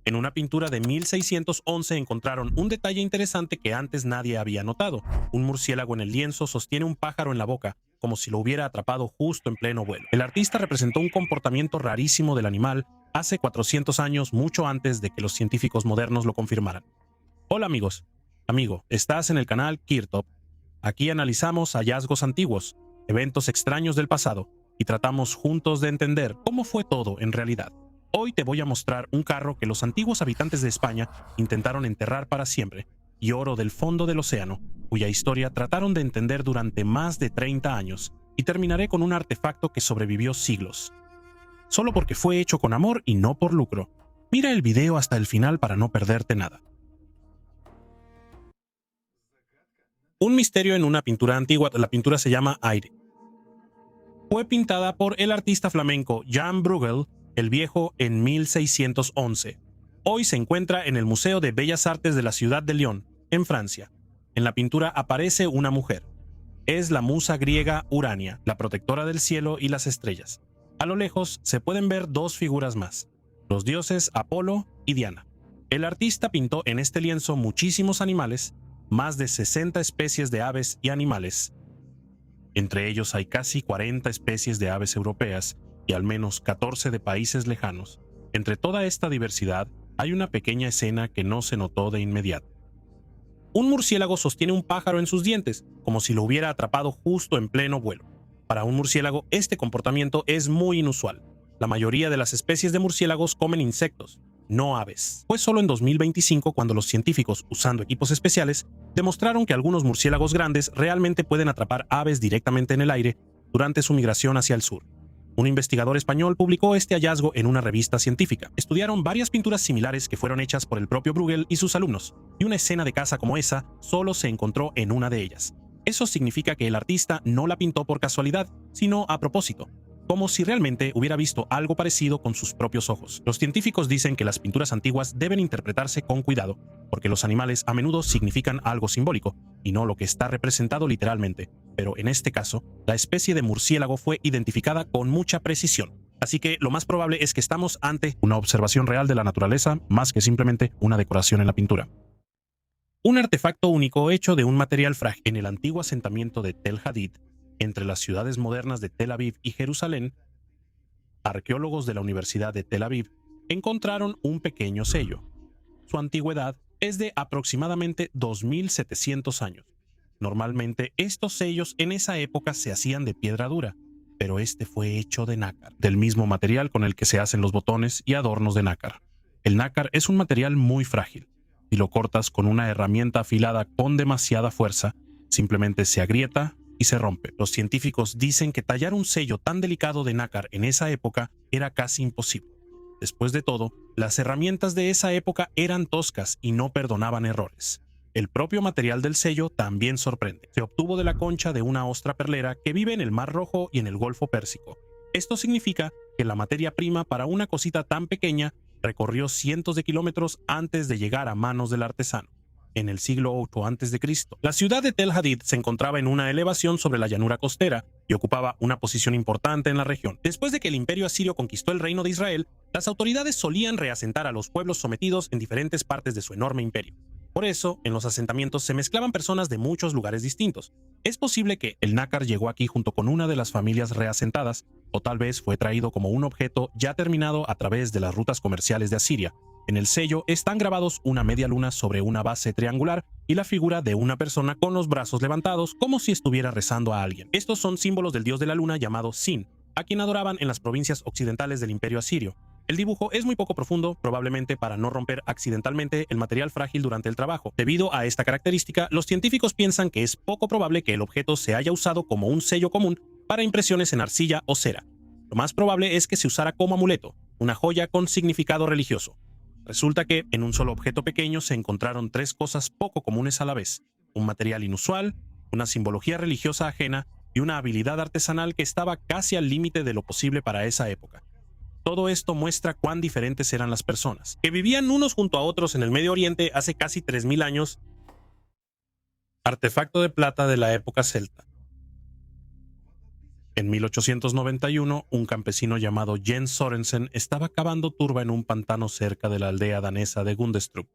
En una pintura de 1611 encontraron un detalle interesante que antes nadie había notado. Un murciélago en el lienzo sostiene un pájaro en la boca, como si lo hubiera atrapado justo en pleno vuelo. El artista representó un comportamiento rarísimo del animal hace 400 años, mucho antes de que los científicos modernos lo confirmaran. Hola amigos. Amigo, estás en el canal Kirtop. Aquí analizamos hallazgos antiguos, eventos extraños del pasado, y tratamos juntos de entender cómo fue todo en realidad. Hoy te voy a mostrar un carro que los antiguos habitantes de España intentaron enterrar para siempre, y oro del fondo del océano, cuya historia trataron de entender durante más de 30 años, y terminaré con un artefacto que sobrevivió siglos. Solo porque fue hecho con amor y no por lucro. Mira el video hasta el final para no perderte nada. Un misterio en una pintura antigua. La pintura se llama Aire. Fue pintada por el artista flamenco Jan Bruegel el Viejo en 1611. Hoy se encuentra en el Museo de Bellas Artes de la ciudad de Lyon, en Francia. En la pintura aparece una mujer. Es la musa griega Urania, la protectora del cielo y las estrellas. A lo lejos se pueden ver dos figuras más, los dioses Apolo y Diana. El artista pintó en este lienzo muchísimos animales, más de 60 especies de aves y animales. Entre ellos hay casi 40 especies de aves europeas y al menos 14 de países lejanos. Entre toda esta diversidad hay una pequeña escena que no se notó de inmediato. Un murciélago sostiene un pájaro en sus dientes, como si lo hubiera atrapado justo en pleno vuelo. Para un murciélago, este comportamiento es muy inusual. La mayoría de las especies de murciélagos comen insectos, no aves. Fue solo en 2025 cuando los científicos, usando equipos especiales, demostraron que algunos murciélagos grandes realmente pueden atrapar aves directamente en el aire durante su migración hacia el sur. Un investigador español publicó este hallazgo en una revista científica. Estudiaron varias pinturas similares que fueron hechas por el propio Bruegel y sus alumnos, y una escena de caza como esa solo se encontró en una de ellas. Eso significa que el artista no la pintó por casualidad, sino a propósito, como si realmente hubiera visto algo parecido con sus propios ojos. Los científicos dicen que las pinturas antiguas deben interpretarse con cuidado, porque los animales a menudo significan algo simbólico, y no lo que está representado literalmente. Pero en este caso, la especie de murciélago fue identificada con mucha precisión. Así que lo más probable es que estamos ante una observación real de la naturaleza, más que simplemente una decoración en la pintura. Un artefacto único hecho de un material frágil. En el antiguo asentamiento de Tel Hadid, entre las ciudades modernas de Tel Aviv y Jerusalén, arqueólogos de la Universidad de Tel Aviv encontraron un pequeño sello. Su antigüedad es de aproximadamente 2700 años. Normalmente estos sellos en esa época se hacían de piedra dura, pero este fue hecho de nácar, del mismo material con el que se hacen los botones y adornos de nácar. El nácar es un material muy frágil. Si lo cortas con una herramienta afilada con demasiada fuerza, simplemente se agrieta y se rompe. Los científicos dicen que tallar un sello tan delicado de nácar en esa época era casi imposible. Después de todo, las herramientas de esa época eran toscas y no perdonaban errores. El propio material del sello también sorprende. Se obtuvo de la concha de una ostra perlera que vive en el Mar Rojo y en el Golfo Pérsico. Esto significa que la materia prima para una cosita tan pequeña recorrió cientos de kilómetros antes de llegar a manos del artesano. En el siglo VIII a.C., la ciudad de Tel Hadid se encontraba en una elevación sobre la llanura costera y ocupaba una posición importante en la región. Después de que el imperio asirio conquistó el reino de Israel, las autoridades solían reasentar a los pueblos sometidos en diferentes partes de su enorme imperio. Por eso, en los asentamientos se mezclaban personas de muchos lugares distintos. Es posible que el nácar llegó aquí junto con una de las familias reasentadas, o tal vez fue traído como un objeto ya terminado a través de las rutas comerciales de Asiria. En el sello están grabados una media luna sobre una base triangular y la figura de una persona con los brazos levantados como si estuviera rezando a alguien. Estos son símbolos del dios de la luna llamado Sin, a quien adoraban en las provincias occidentales del imperio asirio. El dibujo es muy poco profundo, probablemente para no romper accidentalmente el material frágil durante el trabajo. Debido a esta característica, los científicos piensan que es poco probable que el objeto se haya usado como un sello común para impresiones en arcilla o cera. Lo más probable es que se usara como amuleto, una joya con significado religioso. Resulta que en un solo objeto pequeño se encontraron tres cosas poco comunes a la vez: un material inusual, una simbología religiosa ajena y una habilidad artesanal que estaba casi al límite de lo posible para esa época. Todo esto muestra cuán diferentes eran las personas, que vivían unos junto a otros en el Medio Oriente hace casi 3000 años. Artefacto de plata de la época celta. En 1891, un campesino llamado Jens Sorensen estaba cavando turba en un pantano cerca de la aldea danesa de Gundestrup.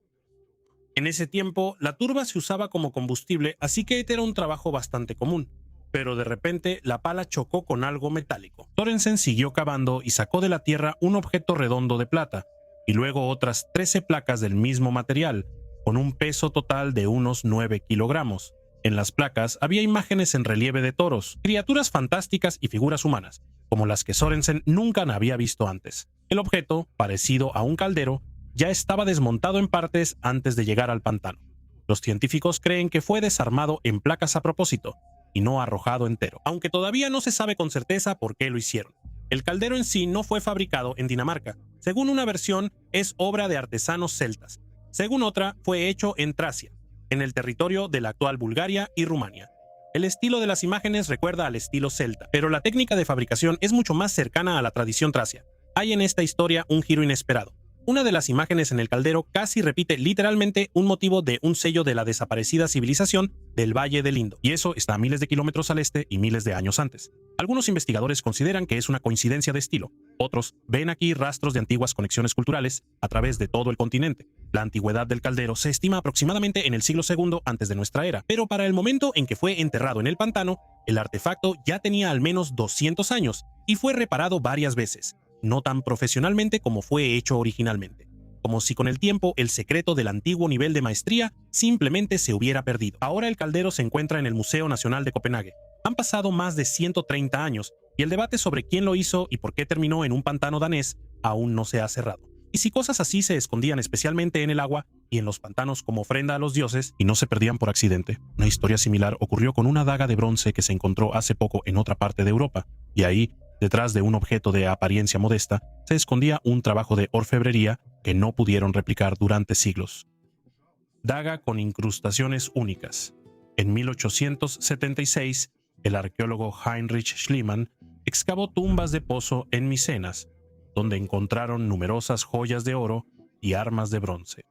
En ese tiempo, la turba se usaba como combustible, así que era un trabajo bastante común. Pero de repente, la pala chocó con algo metálico. Sorensen siguió cavando y sacó de la tierra un objeto redondo de plata, y luego otras 13 placas del mismo material, con un peso total de unos 9 kilogramos. En las placas había imágenes en relieve de toros, criaturas fantásticas y figuras humanas, como las que Sorensen nunca había visto antes. El objeto, parecido a un caldero, ya estaba desmontado en partes antes de llegar al pantano. Los científicos creen que fue desarmado en placas a propósito y no arrojado entero, aunque todavía no se sabe con certeza por qué lo hicieron. El caldero en sí no fue fabricado en Dinamarca. Según una versión, es obra de artesanos celtas. Según otra, fue hecho en Tracia, en el territorio de la actual Bulgaria y Rumania. El estilo de las imágenes recuerda al estilo celta, pero la técnica de fabricación es mucho más cercana a la tradición tracia. Hay en esta historia un giro inesperado. Una de las imágenes en el caldero casi repite literalmente un motivo de un sello de la desaparecida civilización del Valle del Indo, y eso está a miles de kilómetros al este y miles de años antes. Algunos investigadores consideran que es una coincidencia de estilo. Otros ven aquí rastros de antiguas conexiones culturales a través de todo el continente. La antigüedad del caldero se estima aproximadamente en el siglo II antes de nuestra era, pero para el momento en que fue enterrado en el pantano, el artefacto ya tenía al menos 200 años y fue reparado varias veces, no tan profesionalmente como fue hecho originalmente, como si con el tiempo el secreto del antiguo nivel de maestría simplemente se hubiera perdido. Ahora el caldero se encuentra en el Museo Nacional de Copenhague. Han pasado más de 130 años y el debate sobre quién lo hizo y por qué terminó en un pantano danés aún no se ha cerrado. Y si cosas así se escondían especialmente en el agua y en los pantanos como ofrenda a los dioses y no se perdían por accidente. Una historia similar ocurrió con una daga de bronce que se encontró hace poco en otra parte de Europa, y ahí, detrás de un objeto de apariencia modesta, se escondía un trabajo de orfebrería que no pudieron replicar durante siglos. Daga con incrustaciones únicas. En 1876, el arqueólogo Heinrich Schliemann excavó tumbas de pozo en Micenas, donde encontraron numerosas joyas de oro y armas de bronce.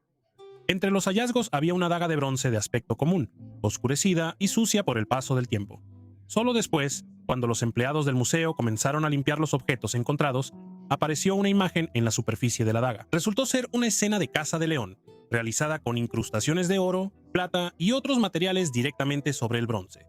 Entre los hallazgos había una daga de bronce de aspecto común, oscurecida y sucia por el paso del tiempo. Solo después, cuando los empleados del museo comenzaron a limpiar los objetos encontrados, apareció una imagen en la superficie de la daga. Resultó ser una escena de caza de león, realizada con incrustaciones de oro, plata y otros materiales directamente sobre el bronce.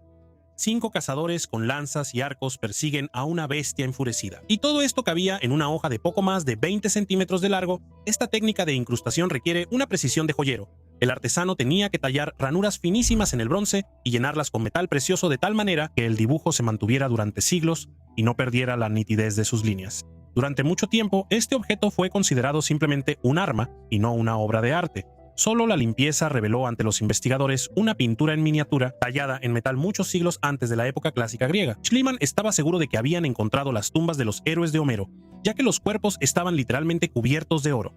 5 cazadores con lanzas y arcos persiguen a una bestia enfurecida. Y todo esto cabía en una hoja de poco más de 20 centímetros de largo. Esta técnica de incrustación requiere una precisión de joyero. El artesano tenía que tallar ranuras finísimas en el bronce y llenarlas con metal precioso de tal manera que el dibujo se mantuviera durante siglos y no perdiera la nitidez de sus líneas. Durante mucho tiempo, este objeto fue considerado simplemente un arma y no una obra de arte. Solo la limpieza reveló ante los investigadores una pintura en miniatura tallada en metal muchos siglos antes de la época clásica griega. Schliemann estaba seguro de que habían encontrado las tumbas de los héroes de Homero, ya que los cuerpos estaban literalmente cubiertos de oro.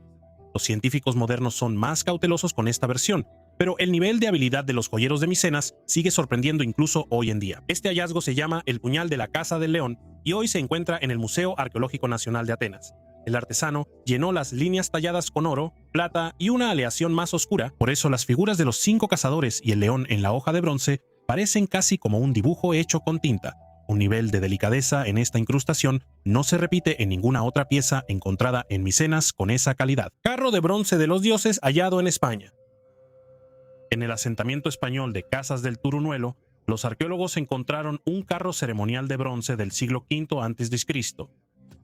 Los científicos modernos son más cautelosos con esta versión, pero el nivel de habilidad de los joyeros de Micenas sigue sorprendiendo incluso hoy en día. Este hallazgo se llama el puñal de la Casa del León y hoy se encuentra en el Museo Arqueológico Nacional de Atenas. El artesano llenó las líneas talladas con oro, plata y una aleación más oscura, por eso las figuras de los 5 cazadores y el león en la hoja de bronce parecen casi como un dibujo hecho con tinta. Un nivel de delicadeza en esta incrustación no se repite en ninguna otra pieza encontrada en Micenas con esa calidad. Carro de bronce de los dioses hallado en España. En el asentamiento español de Casas del Turunuelo, los arqueólogos encontraron un carro ceremonial de bronce del siglo V a.C.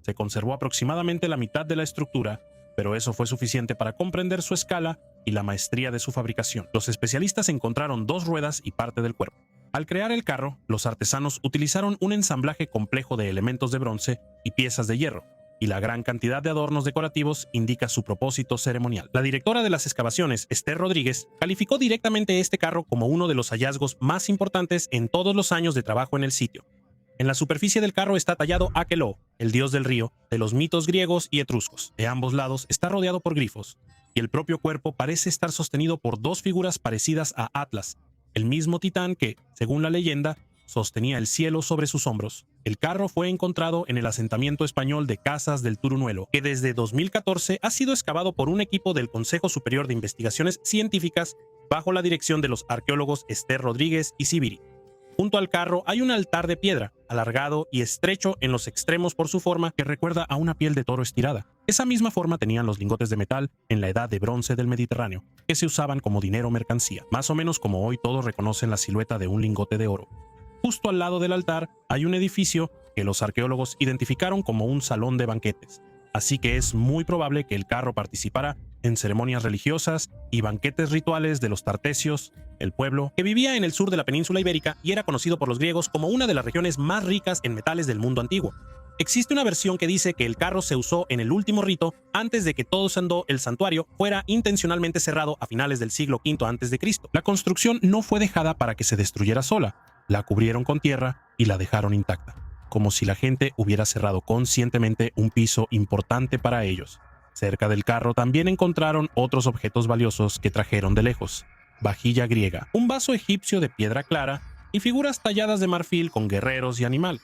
Se conservó aproximadamente la mitad de la estructura, pero eso fue suficiente para comprender su escala y la maestría de su fabricación. Los especialistas encontraron 2 ruedas y parte del cuerpo. Al crear el carro, los artesanos utilizaron un ensamblaje complejo de elementos de bronce y piezas de hierro, y la gran cantidad de adornos decorativos indica su propósito ceremonial. La directora de las excavaciones, Esther Rodríguez, calificó directamente este carro como uno de los hallazgos más importantes en todos los años de trabajo en el sitio. En la superficie del carro está tallado Aqueloo, el dios del río, de los mitos griegos y etruscos. De ambos lados está rodeado por grifos, y el propio cuerpo parece estar sostenido por 2 figuras parecidas a Atlas, el mismo titán que, según la leyenda, sostenía el cielo sobre sus hombros. El carro fue encontrado en el asentamiento español de Casas del Turunuelo, que desde 2014 ha sido excavado por un equipo del Consejo Superior de Investigaciones Científicas bajo la dirección de los arqueólogos Esther Rodríguez y Sibiri. Junto al carro hay un altar de piedra, alargado y estrecho en los extremos por su forma que recuerda a una piel de toro estirada. Esa misma forma tenían los lingotes de metal en la edad de bronce del Mediterráneo, que se usaban como dinero o mercancía, más o menos como hoy todos reconocen la silueta de un lingote de oro. Justo al lado del altar hay un edificio que los arqueólogos identificaron como un salón de banquetes, así que es muy probable que el carro participara en ceremonias religiosas y banquetes rituales de los tartesios, el pueblo que vivía en el sur de la península ibérica y era conocido por los griegos como una de las regiones más ricas en metales del mundo antiguo. Existe una versión que dice que el carro se usó en el último rito antes de que todo el santuario fuera intencionalmente cerrado a finales del siglo V a.C. La construcción no fue dejada para que se destruyera sola, la cubrieron con tierra y la dejaron intacta, como si la gente hubiera cerrado conscientemente un piso importante para ellos. Cerca del carro también encontraron otros objetos valiosos que trajeron de lejos: vajilla griega, un vaso egipcio de piedra clara y figuras talladas de marfil con guerreros y animal.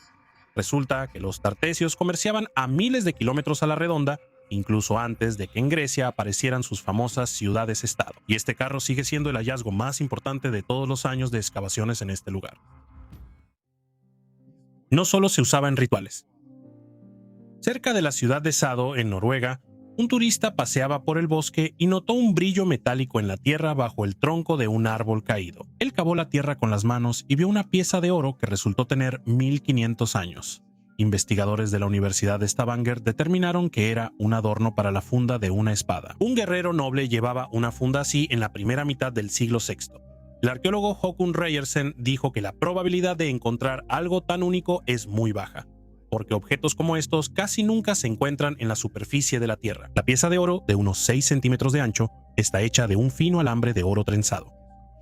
Resulta que los tartesios comerciaban a miles de kilómetros a la redonda, incluso antes de que en Grecia aparecieran sus famosas ciudades-estado. Y este carro sigue siendo el hallazgo más importante de todos los años de excavaciones en este lugar. No solo se usaba en rituales. Cerca de la ciudad de Sado, en Noruega, un turista paseaba por el bosque y notó un brillo metálico en la tierra bajo el tronco de un árbol caído. Él cavó la tierra con las manos y vio una pieza de oro que resultó tener 1500 años. Investigadores de la Universidad de Stavanger determinaron que era un adorno para la funda de una espada. Un guerrero noble llevaba una funda así en la primera mitad del siglo VI. El arqueólogo Håkon Reiersen dijo que la probabilidad de encontrar algo tan único es muy baja, porque objetos como estos casi nunca se encuentran en la superficie de la Tierra. La pieza de oro, de unos 6 centímetros de ancho, está hecha de un fino alambre de oro trenzado.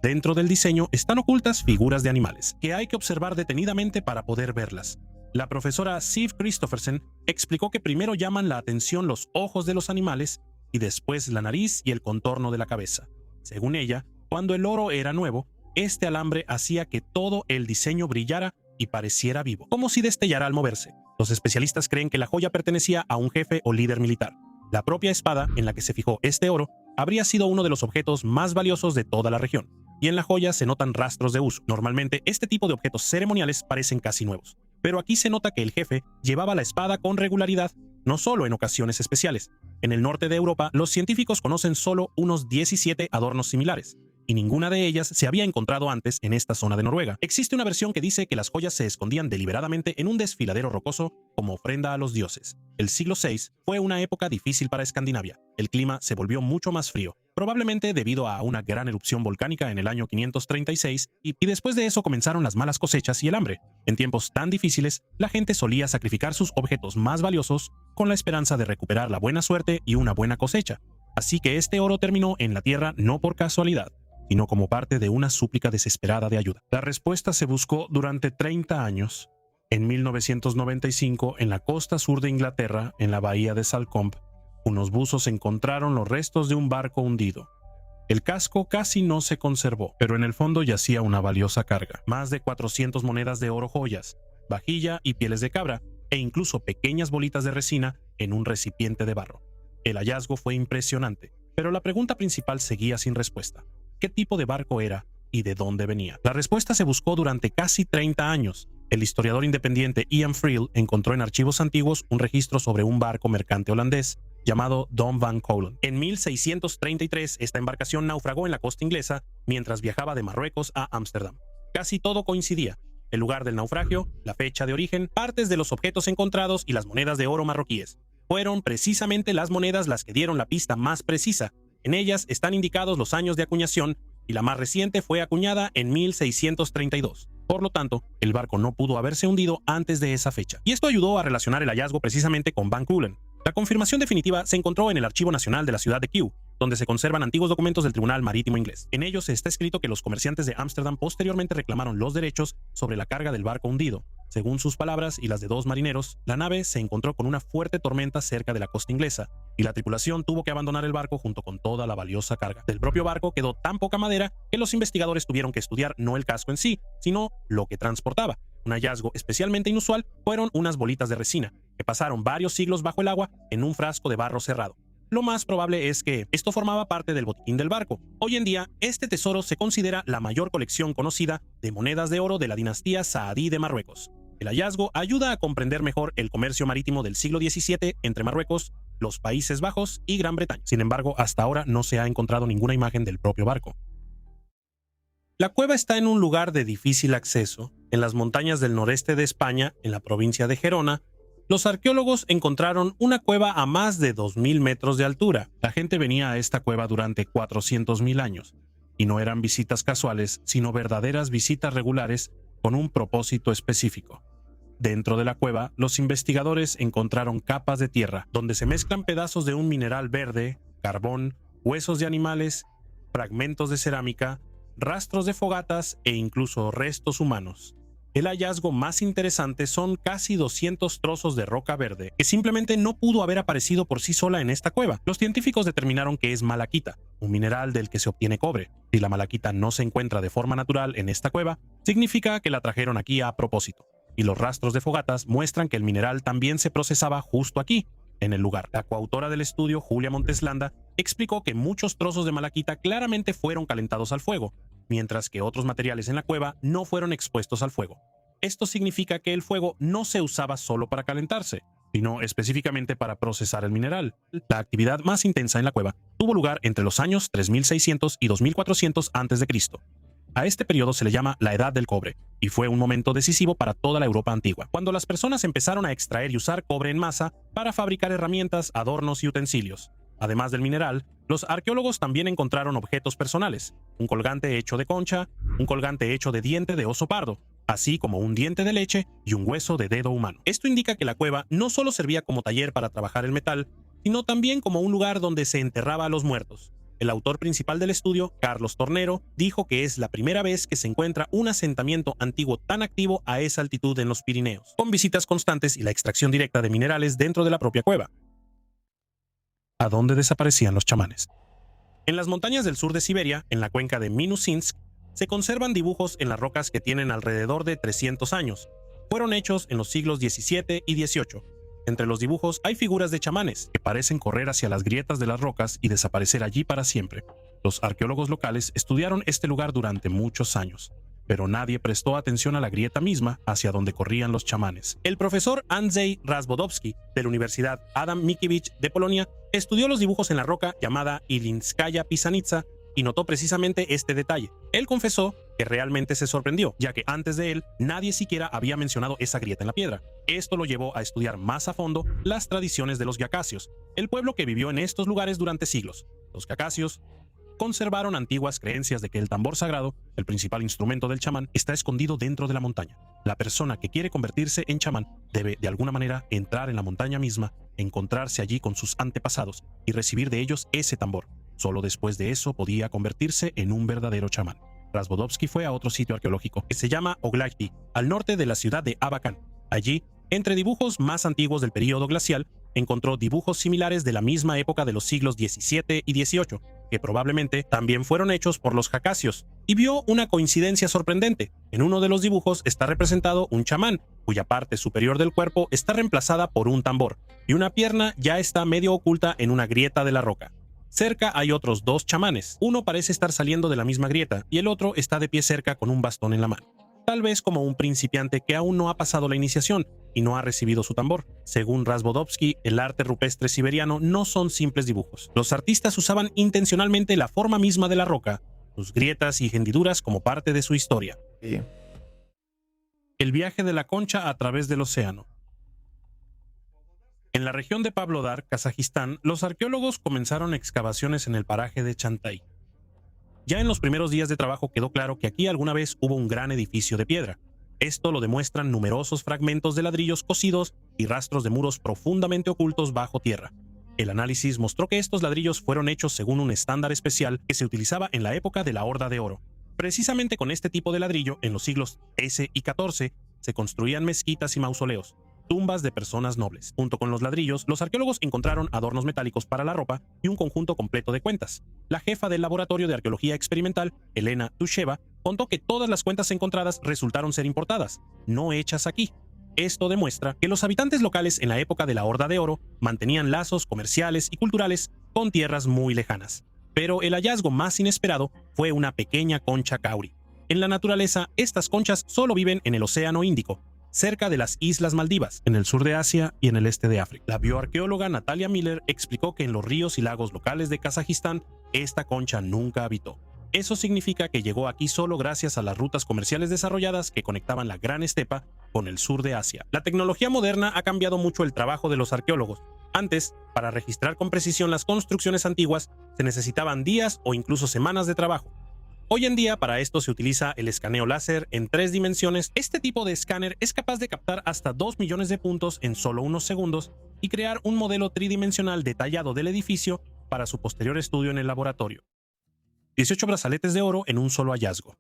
Dentro del diseño están ocultas figuras de animales, que hay que observar detenidamente para poder verlas. La profesora Siv Christoffersen explicó que primero llaman la atención los ojos de los animales y después la nariz y el contorno de la cabeza. Según ella, cuando el oro era nuevo, este alambre hacía que todo el diseño brillara y pareciera vivo, como si destellara al moverse. Los especialistas creen que la joya pertenecía a un jefe o líder militar. La propia espada en la que se fijó este oro habría sido uno de los objetos más valiosos de toda la región, y en la joya se notan rastros de uso. Normalmente este tipo de objetos ceremoniales parecen casi nuevos, pero aquí se nota que el jefe llevaba la espada con regularidad, no solo en ocasiones especiales. En el norte de Europa, los científicos conocen solo unos 17 adornos similares, y ninguna de ellas se había encontrado antes en esta zona de Noruega. Existe una versión que dice que las joyas se escondían deliberadamente en un desfiladero rocoso como ofrenda a los dioses. El siglo VI fue una época difícil para Escandinavia. El clima se volvió mucho más frío, probablemente debido a una gran erupción volcánica en el año 536, y después de eso comenzaron las malas cosechas y el hambre. En tiempos tan difíciles, la gente solía sacrificar sus objetos más valiosos con la esperanza de recuperar la buena suerte y una buena cosecha. Así que este oro terminó en la tierra no por casualidad, sino como parte de una súplica desesperada de ayuda. La respuesta se buscó durante 30 años. En 1995, en la costa sur de Inglaterra, en la bahía de Salcombe, unos buzos encontraron los restos de un barco hundido. El casco casi no se conservó, pero en el fondo yacía una valiosa carga: más de 400 monedas de oro, joyas, vajilla y pieles de cabra, e incluso pequeñas bolitas de resina en un recipiente de barro. El hallazgo fue impresionante, pero la pregunta principal seguía sin respuesta: ¿qué tipo de barco era y de dónde venía? La respuesta se buscó durante casi 30 años. El historiador independiente Ian Friel encontró en archivos antiguos un registro sobre un barco mercante holandés llamado Dom van Colen. En 1633, esta embarcación naufragó en la costa inglesa mientras viajaba de Marruecos a Ámsterdam. Casi todo coincidía: el lugar del naufragio, la fecha de origen, partes de los objetos encontrados y las monedas de oro marroquíes. Fueron precisamente las monedas las que dieron la pista más precisa. En ellas están indicados los años de acuñación, y la más reciente fue acuñada en 1632. Por lo tanto, el barco no pudo haberse hundido antes de esa fecha. Y esto ayudó a relacionar el hallazgo precisamente con Van Colen. La confirmación definitiva se encontró en el Archivo Nacional de la ciudad de Kew, donde se conservan antiguos documentos del Tribunal Marítimo Inglés. En ellos está escrito que los comerciantes de Ámsterdam posteriormente reclamaron los derechos sobre la carga del barco hundido. Según sus palabras y las de 2 marineros, la nave se encontró con una fuerte tormenta cerca de la costa inglesa, y la tripulación tuvo que abandonar el barco junto con toda la valiosa carga. Del propio barco quedó tan poca madera que los investigadores tuvieron que estudiar no el casco en sí, sino lo que transportaba. Un hallazgo especialmente inusual fueron unas bolitas de resina, que pasaron varios siglos bajo el agua en un frasco de barro cerrado. Lo más probable es que esto formaba parte del botín del barco. Hoy en día, este tesoro se considera la mayor colección conocida de monedas de oro de la dinastía Saadí de Marruecos. El hallazgo ayuda a comprender mejor el comercio marítimo del siglo XVII entre Marruecos, los Países Bajos y Gran Bretaña. Sin embargo, hasta ahora no se ha encontrado ninguna imagen del propio barco. La cueva está en un lugar de difícil acceso, en las montañas del noreste de España, en la provincia de Gerona. Los arqueólogos encontraron una cueva a más de 2000 metros de altura. La gente venía a esta cueva durante 400.000 años, y no eran visitas casuales, sino verdaderas visitas regulares con un propósito específico. Dentro de la cueva, los investigadores encontraron capas de tierra, donde se mezclan pedazos de un mineral verde, carbón, huesos de animales, fragmentos de cerámica, rastros de fogatas e incluso restos humanos. El hallazgo más interesante son casi 200 trozos de roca verde, que simplemente no pudo haber aparecido por sí sola en esta cueva. Los científicos determinaron que es malaquita, un mineral del que se obtiene cobre. Si la malaquita no se encuentra de forma natural en esta cueva, significa que la trajeron aquí a propósito. Y los rastros de fogatas muestran que el mineral también se procesaba justo aquí, en el lugar. La coautora del estudio, Julia Monteslanda, explicó que muchos trozos de malaquita claramente fueron calentados al fuego, mientras que otros materiales en la cueva no fueron expuestos al fuego. Esto significa que el fuego no se usaba solo para calentarse, sino específicamente para procesar el mineral. La actividad más intensa en la cueva tuvo lugar entre los años 3600 y 2400 a.C. A este periodo se le llama la Edad del Cobre, y fue un momento decisivo para toda la Europa antigua, cuando las personas empezaron a extraer y usar cobre en masa para fabricar herramientas, adornos y utensilios. Además del mineral, los arqueólogos también encontraron objetos personales, un colgante hecho de concha, un colgante hecho de diente de oso pardo, así como un diente de leche y un hueso de dedo humano. Esto indica que la cueva no solo servía como taller para trabajar el metal, sino también como un lugar donde se enterraba a los muertos. El autor principal del estudio, Carlos Tornero, dijo que es la primera vez que se encuentra un asentamiento antiguo tan activo a esa altitud en los Pirineos, con visitas constantes y la extracción directa de minerales dentro de la propia cueva. ¿A dónde desaparecían los chamanes? En las montañas del sur de Siberia, en la cuenca de Minusinsk, se conservan dibujos en las rocas que tienen alrededor de 300 años. Fueron hechos en los siglos XVII y XVIII. Entre los dibujos hay figuras de chamanes que parecen correr hacia las grietas de las rocas y desaparecer allí para siempre. Los arqueólogos locales estudiaron este lugar durante muchos años, pero nadie prestó atención a la grieta misma hacia donde corrían los chamanes. El profesor Andrzej Razbodowski de la Universidad Adam Mickiewicz de Polonia estudió los dibujos en la roca llamada Ilinskaya Pisanica y notó precisamente este detalle. Él confesó que realmente se sorprendió, ya que antes de él nadie siquiera había mencionado esa grieta en la piedra. Esto lo llevó a estudiar más a fondo las tradiciones de los yacacios, el pueblo que vivió en estos lugares durante siglos. Los yacacios conservaron antiguas creencias de que el tambor sagrado, el principal instrumento del chamán, está escondido dentro de la montaña. La persona que quiere convertirse en chamán debe de alguna manera entrar en la montaña misma, encontrarse allí con sus antepasados y recibir de ellos ese tambor. Solo después de eso podía convertirse en un verdadero chamán. Razbodowski fue a otro sitio arqueológico que se llama Oglajdi, al norte de la ciudad de Abakan. Allí, entre dibujos más antiguos del período glacial, encontró dibujos similares de la misma época de los siglos XVII y XVIII, que probablemente también fueron hechos por los jacacios, y vio una coincidencia sorprendente. En uno de los dibujos está representado un chamán, cuya parte superior del cuerpo está reemplazada por un tambor, y una pierna ya está medio oculta en una grieta de la roca. Cerca hay otros dos chamanes. Uno parece estar saliendo de la misma grieta y el otro está de pie cerca con un bastón en la mano. Tal vez como un principiante que aún no ha pasado la iniciación y no ha recibido su tambor. Según Razbodowski, el arte rupestre siberiano no son simples dibujos. Los artistas usaban intencionalmente la forma misma de la roca, sus grietas y hendiduras como parte de su historia. Sí. El viaje de la concha a través del océano. En la región de Pavlodar, Kazajistán, los arqueólogos comenzaron excavaciones en el paraje de Chantay. Ya en los primeros días de trabajo quedó claro que aquí alguna vez hubo un gran edificio de piedra. Esto lo demuestran numerosos fragmentos de ladrillos cocidos y rastros de muros profundamente ocultos bajo tierra. El análisis mostró que estos ladrillos fueron hechos según un estándar especial que se utilizaba en la época de la Horda de Oro. Precisamente con este tipo de ladrillo, en los siglos XIII y XIV, se construían mezquitas y mausoleos, tumbas de personas nobles. Junto con los ladrillos, los arqueólogos encontraron adornos metálicos para la ropa y un conjunto completo de cuentas. La jefa del Laboratorio de Arqueología Experimental, Elena Tusheva, contó que todas las cuentas encontradas resultaron ser importadas, no hechas aquí. Esto demuestra que los habitantes locales en la época de la Horda de Oro mantenían lazos comerciales y culturales con tierras muy lejanas. Pero el hallazgo más inesperado fue una pequeña concha cauri. En la naturaleza, estas conchas solo viven en el Océano Índico, cerca de las Islas Maldivas, en el sur de Asia y en el este de África. La bioarqueóloga Natalia Miller explicó que en los ríos y lagos locales de Kazajistán, esta concha nunca habitó. Eso significa que llegó aquí solo gracias a las rutas comerciales desarrolladas que conectaban la Gran Estepa con el sur de Asia. La tecnología moderna ha cambiado mucho el trabajo de los arqueólogos. Antes, para registrar con precisión las construcciones antiguas, se necesitaban días o incluso semanas de trabajo. Hoy en día, para esto se utiliza el escaneo láser en 3 dimensiones. Este tipo de escáner es capaz de captar hasta 2 millones de puntos en solo unos segundos y crear un modelo tridimensional detallado del edificio para su posterior estudio en el laboratorio. 18 brazaletes de oro en un solo hallazgo.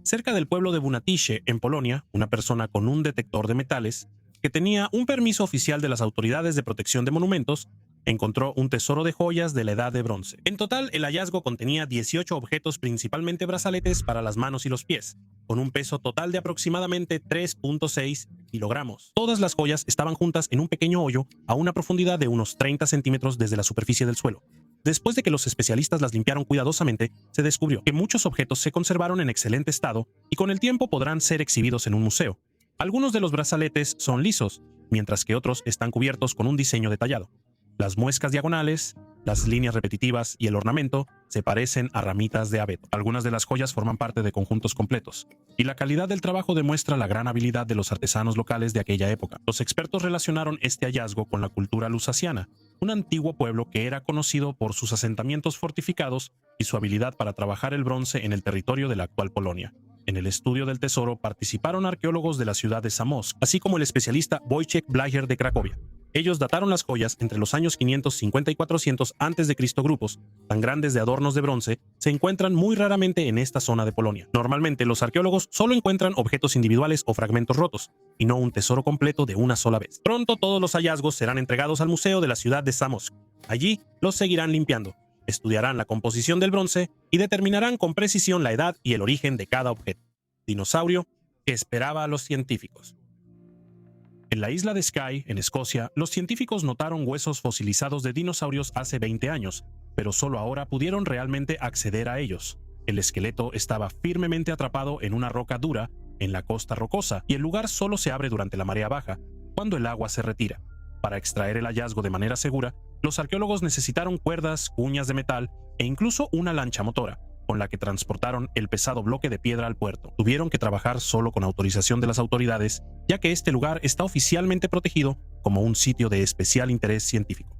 Cerca del pueblo de Bunatice, en Polonia, una persona con un detector de metales, que tenía un permiso oficial de las autoridades de protección de monumentos, encontró un tesoro de joyas de la Edad de Bronce. En total, el hallazgo contenía 18 objetos, principalmente brazaletes para las manos y los pies, con un peso total de aproximadamente 3.6 kilogramos. Todas las joyas estaban juntas en un pequeño hoyo a una profundidad de unos 30 centímetros desde la superficie del suelo. Después de que los especialistas las limpiaron cuidadosamente, se descubrió que muchos objetos se conservaron en excelente estado y con el tiempo podrán ser exhibidos en un museo. Algunos de los brazaletes son lisos, mientras que otros están cubiertos con un diseño detallado. Las muescas diagonales, las líneas repetitivas y el ornamento se parecen a ramitas de abeto. Algunas de las joyas forman parte de conjuntos completos, y la calidad del trabajo demuestra la gran habilidad de los artesanos locales de aquella época. Los expertos relacionaron este hallazgo con la cultura lusasiana, un antiguo pueblo que era conocido por sus asentamientos fortificados y su habilidad para trabajar el bronce en el territorio de la actual Polonia. En el estudio del tesoro participaron arqueólogos de la ciudad de Zamość, así como el especialista Wojciech Bleicher de Cracovia. Ellos dataron las joyas entre los años 550 y 400 a.C. Grupos tan grandes de adornos de bronce se encuentran muy raramente en esta zona de Polonia. Normalmente los arqueólogos solo encuentran objetos individuales o fragmentos rotos, y no un tesoro completo de una sola vez. Pronto todos los hallazgos serán entregados al museo de la ciudad de Zamość. Allí los seguirán limpiando, estudiarán la composición del bronce y determinarán con precisión la edad y el origen de cada objeto. Dinosaurio que esperaba a los científicos. En la isla de Skye, en Escocia, los científicos notaron huesos fosilizados de dinosaurios hace 20 años, pero solo ahora pudieron realmente acceder a ellos. El esqueleto estaba firmemente atrapado en una roca dura en la costa rocosa, y el lugar solo se abre durante la marea baja, cuando el agua se retira. Para extraer el hallazgo de manera segura, los arqueólogos necesitaron cuerdas, cuñas de metal e incluso una lancha motora, con la que transportaron el pesado bloque de piedra al puerto. Tuvieron que trabajar solo con autorización de las autoridades, ya que este lugar está oficialmente protegido como un sitio de especial interés científico.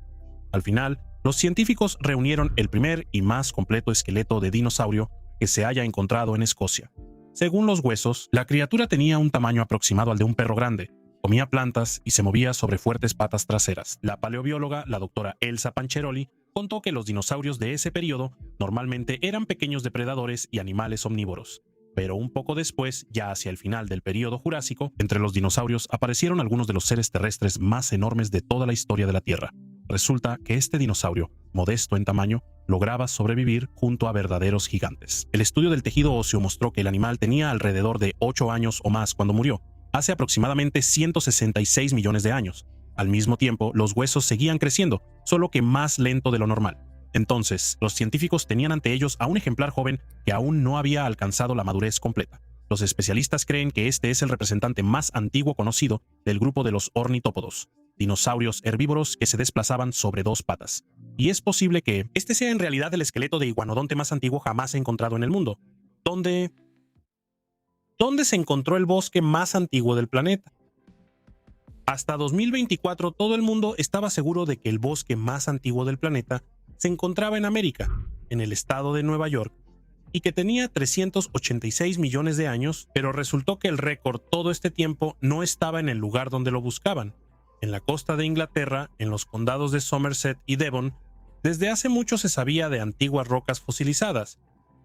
Al final, los científicos reunieron el primer y más completo esqueleto de dinosaurio que se haya encontrado en Escocia. Según los huesos, la criatura tenía un tamaño aproximado al de un perro grande, comía plantas y se movía sobre fuertes patas traseras. La paleobióloga, la doctora Elsa Pancheroli, contó que los dinosaurios de ese periodo normalmente eran pequeños depredadores y animales omnívoros. Pero un poco después, ya hacia el final del período Jurásico, entre los dinosaurios aparecieron algunos de los seres terrestres más enormes de toda la historia de la Tierra. Resulta que este dinosaurio, modesto en tamaño, lograba sobrevivir junto a verdaderos gigantes. El estudio del tejido óseo mostró que el animal tenía alrededor de 8 años o más cuando murió, hace aproximadamente 166 millones de años. Al mismo tiempo, los huesos seguían creciendo, solo que más lento de lo normal. Entonces, los científicos tenían ante ellos a un ejemplar joven que aún no había alcanzado la madurez completa. Los especialistas creen que este es el representante más antiguo conocido del grupo de los ornitópodos, dinosaurios herbívoros que se desplazaban sobre 2 patas. Y es posible que este sea en realidad el esqueleto de iguanodonte más antiguo jamás encontrado en el mundo. ¿Dónde se encontró el bosque más antiguo del planeta? Hasta 2024 todo el mundo estaba seguro de que el bosque más antiguo del planeta se encontraba en América, en el estado de Nueva York, y que tenía 386 millones de años, pero resultó que el récord todo este tiempo no estaba en el lugar donde lo buscaban. En la costa de Inglaterra, en los condados de Somerset y Devon, desde hace mucho se sabía de antiguas rocas fosilizadas,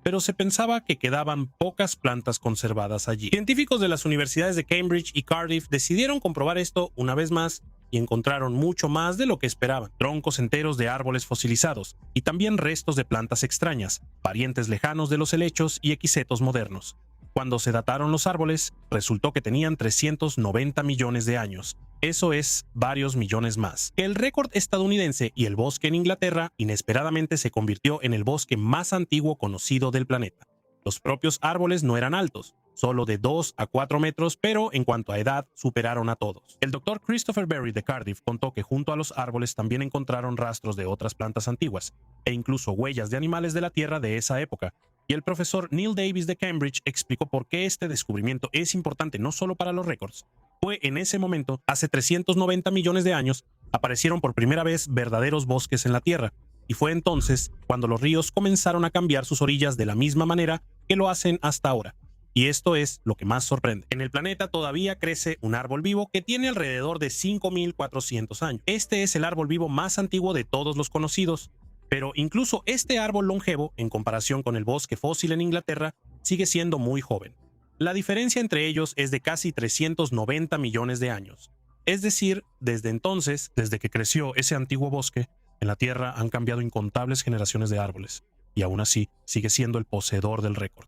pero se pensaba que quedaban pocas plantas conservadas allí. Científicos de las universidades de Cambridge y Cardiff decidieron comprobar esto una vez más y encontraron mucho más de lo que esperaban: troncos enteros de árboles fosilizados y también restos de plantas extrañas, parientes lejanos de los helechos y equisetos modernos. Cuando se dataron los árboles, resultó que tenían 390 millones de años. Eso es varios millones más. El récord estadounidense y el bosque en Inglaterra inesperadamente se convirtió en el bosque más antiguo conocido del planeta. Los propios árboles no eran altos, solo de 2 a 4 metros, pero en cuanto a edad superaron a todos. El doctor Christopher Berry de Cardiff contó que junto a los árboles también encontraron rastros de otras plantas antiguas, e incluso huellas de animales de la Tierra de esa época. Y el profesor Neil Davis de Cambridge explicó por qué este descubrimiento es importante no solo para los récords. Fue en ese momento, hace 390 millones de años, aparecieron por primera vez verdaderos bosques en la Tierra, y fue entonces cuando los ríos comenzaron a cambiar sus orillas de la misma manera que lo hacen hasta ahora. Y esto es lo que más sorprende. En el planeta todavía crece un árbol vivo que tiene alrededor de 5.400 años. Este es el árbol vivo más antiguo de todos los conocidos. Pero incluso este árbol longevo, en comparación con el bosque fósil en Inglaterra, sigue siendo muy joven. La diferencia entre ellos es de casi 390 millones de años. Es decir, desde entonces, desde que creció ese antiguo bosque, en la Tierra han cambiado incontables generaciones de árboles, y aún así sigue siendo el poseedor del récord.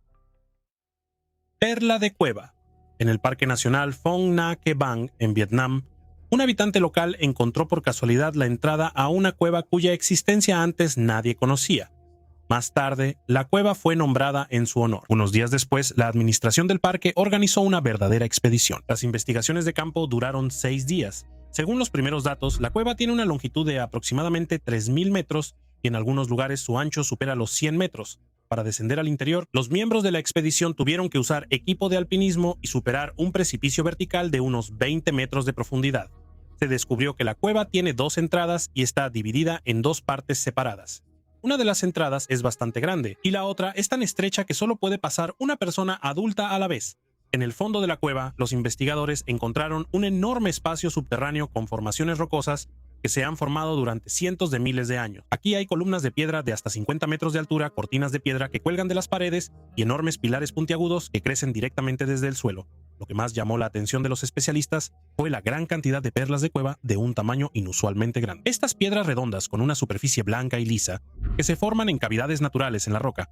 Perla de cueva. En el Parque Nacional Phong Nha Ke Bang, en Vietnam, un habitante local encontró por casualidad la entrada a una cueva cuya existencia antes nadie conocía. Más tarde, la cueva fue nombrada en su honor. Unos días después, la administración del parque organizó una verdadera expedición. Las investigaciones de campo duraron 6 días. Según los primeros datos, la cueva tiene una longitud de aproximadamente 3.000 metros y en algunos lugares su ancho supera los 100 metros. Para descender al interior, los miembros de la expedición tuvieron que usar equipo de alpinismo y superar un precipicio vertical de unos 20 metros de profundidad. Se descubrió que la cueva tiene 2 entradas y está dividida en 2 partes separadas. Una de las entradas es bastante grande y la otra es tan estrecha que solo puede pasar una persona adulta a la vez. En el fondo de la cueva, los investigadores encontraron un enorme espacio subterráneo con formaciones rocosas que se han formado durante cientos de miles de años. Aquí hay columnas de piedra de hasta 50 metros de altura, cortinas de piedra que cuelgan de las paredes y enormes pilares puntiagudos que crecen directamente desde el suelo. Lo que más llamó la atención de los especialistas fue la gran cantidad de perlas de cueva de un tamaño inusualmente grande. Estas piedras redondas con una superficie blanca y lisa, que se forman en cavidades naturales en la roca,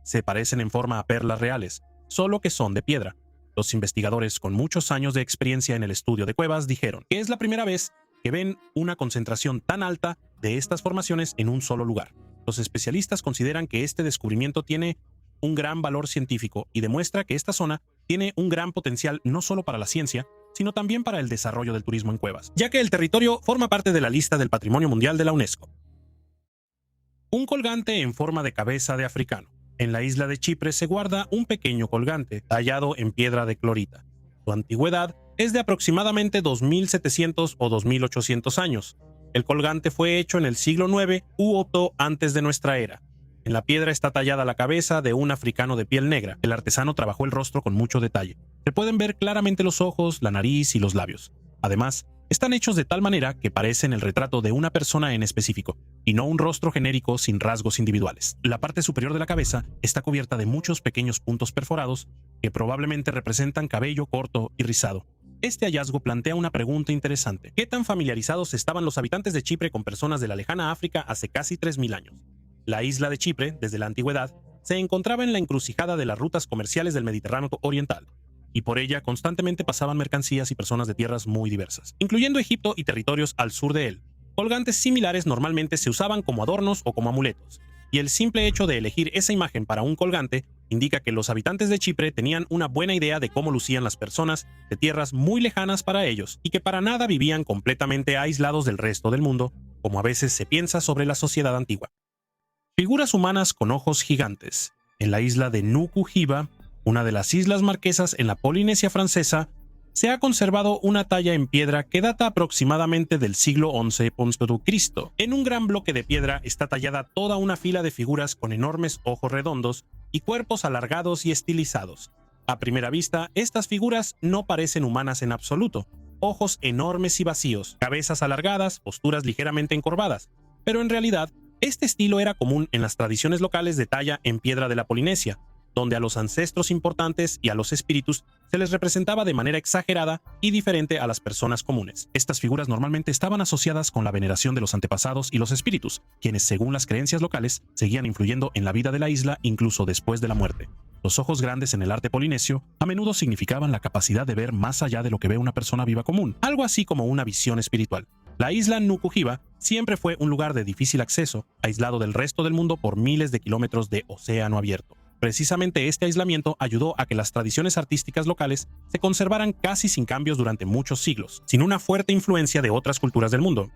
se parecen en forma a perlas reales, solo que son de piedra. Los investigadores con muchos años de experiencia en el estudio de cuevas dijeron que es la primera vez que ven una concentración tan alta de estas formaciones en un solo lugar. Los especialistas consideran que este descubrimiento tiene un gran valor científico y demuestra que esta zona tiene un gran potencial no solo para la ciencia, sino también para el desarrollo del turismo en cuevas, ya que el territorio forma parte de la lista del Patrimonio Mundial de la UNESCO. Un colgante en forma de cabeza de africano. En la isla de Chipre se guarda un pequeño colgante tallado en piedra de clorita. Su antigüedad es de aproximadamente 2.700 o 2.800 años. El colgante fue hecho en el siglo IX u octavo antes de nuestra era. En la piedra está tallada la cabeza de un africano de piel negra. El artesano trabajó el rostro con mucho detalle. Se pueden ver claramente los ojos, la nariz y los labios. Además, están hechos de tal manera que parecen el retrato de una persona en específico, y no un rostro genérico sin rasgos individuales. La parte superior de la cabeza está cubierta de muchos pequeños puntos perforados que probablemente representan cabello corto y rizado. Este hallazgo plantea una pregunta interesante. ¿Qué tan familiarizados estaban los habitantes de Chipre con personas de la lejana África hace casi 3.000 años? La isla de Chipre, desde la antigüedad, se encontraba en la encrucijada de las rutas comerciales del Mediterráneo oriental, y por ella constantemente pasaban mercancías y personas de tierras muy diversas, incluyendo Egipto y territorios al sur de él. Colgantes similares normalmente se usaban como adornos o como amuletos, y el simple hecho de elegir esa imagen para un colgante indica que los habitantes de Chipre tenían una buena idea de cómo lucían las personas de tierras muy lejanas para ellos, y que para nada vivían completamente aislados del resto del mundo, como a veces se piensa sobre la sociedad antigua. Figuras humanas con ojos gigantes. En la isla de Nuku Hiva, una de las islas marquesas en la Polinesia francesa, se ha conservado una talla en piedra que data aproximadamente del siglo XI a.C. En un gran bloque de piedra está tallada toda una fila de figuras con enormes ojos redondos y cuerpos alargados y estilizados. A primera vista, estas figuras no parecen humanas en absoluto. Ojos enormes y vacíos, cabezas alargadas, posturas ligeramente encorvadas. Pero en realidad, este estilo era común en las tradiciones locales de talla en piedra de la Polinesia, donde a los ancestros importantes y a los espíritus se les representaba de manera exagerada y diferente a las personas comunes. Estas figuras normalmente estaban asociadas con la veneración de los antepasados y los espíritus, quienes según las creencias locales seguían influyendo en la vida de la isla incluso después de la muerte. Los ojos grandes en el arte polinesio a menudo significaban la capacidad de ver más allá de lo que ve una persona viva común, algo así como una visión espiritual. La isla Nuku-Hiva siempre fue un lugar de difícil acceso, aislado del resto del mundo por miles de kilómetros de océano abierto. Precisamente este aislamiento ayudó a que las tradiciones artísticas locales se conservaran casi sin cambios durante muchos siglos, sin una fuerte influencia de otras culturas del mundo.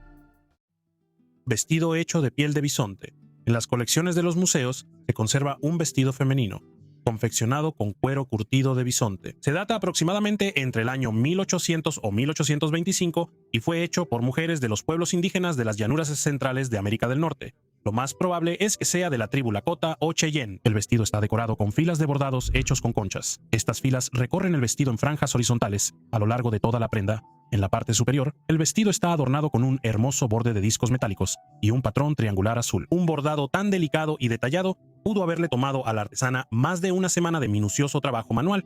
Vestido hecho de piel de bisonte. En las colecciones de los museos se conserva un vestido femenino, confeccionado con cuero curtido de bisonte. Se data aproximadamente entre el año 1800 o 1825 y fue hecho por mujeres de los pueblos indígenas de las llanuras centrales de América del Norte. Lo más probable es que sea de la tribu Lakota o Cheyenne. El vestido está decorado con filas de bordados hechos con conchas. Estas filas recorren el vestido en franjas horizontales a lo largo de toda la prenda. En la parte superior, el vestido está adornado con un hermoso borde de discos metálicos y un patrón triangular azul. Un bordado tan delicado y detallado pudo haberle tomado a la artesana más de una semana de minucioso trabajo manual.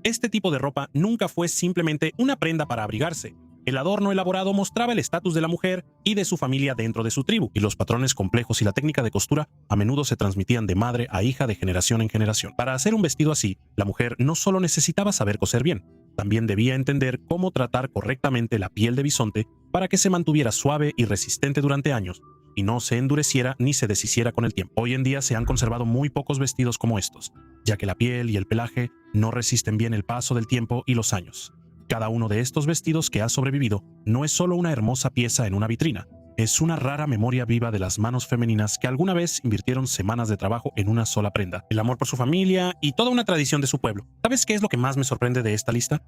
Este tipo de ropa nunca fue simplemente una prenda para abrigarse. El adorno elaborado mostraba el estatus de la mujer y de su familia dentro de su tribu, y los patrones complejos y la técnica de costura a menudo se transmitían de madre a hija de generación en generación. Para hacer un vestido así, la mujer no solo necesitaba saber coser bien, también debía entender cómo tratar correctamente la piel de bisonte para que se mantuviera suave y resistente durante años, y no se endureciera ni se deshiciera con el tiempo. Hoy en día se han conservado muy pocos vestidos como estos, ya que la piel y el pelaje no resisten bien el paso del tiempo y los años. Cada uno de estos vestidos que ha sobrevivido no es solo una hermosa pieza en una vitrina, es una rara memoria viva de las manos femeninas que alguna vez invirtieron semanas de trabajo en una sola prenda, el amor por su familia y toda una tradición de su pueblo. ¿Sabes qué es lo que más me sorprende de esta lista?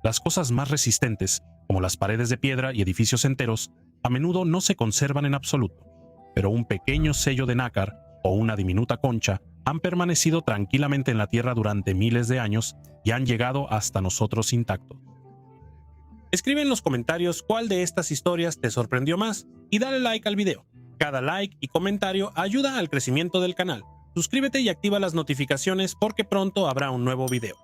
Las cosas más resistentes, como las paredes de piedra y edificios enteros, a menudo no se conservan en absoluto, pero un pequeño sello de nácar o una diminuta concha han permanecido tranquilamente en la tierra durante miles de años y han llegado hasta nosotros intactos. Escribe en los comentarios cuál de estas historias te sorprendió más y dale like al video. Cada like y comentario ayuda al crecimiento del canal. Suscríbete y activa las notificaciones porque pronto habrá un nuevo video.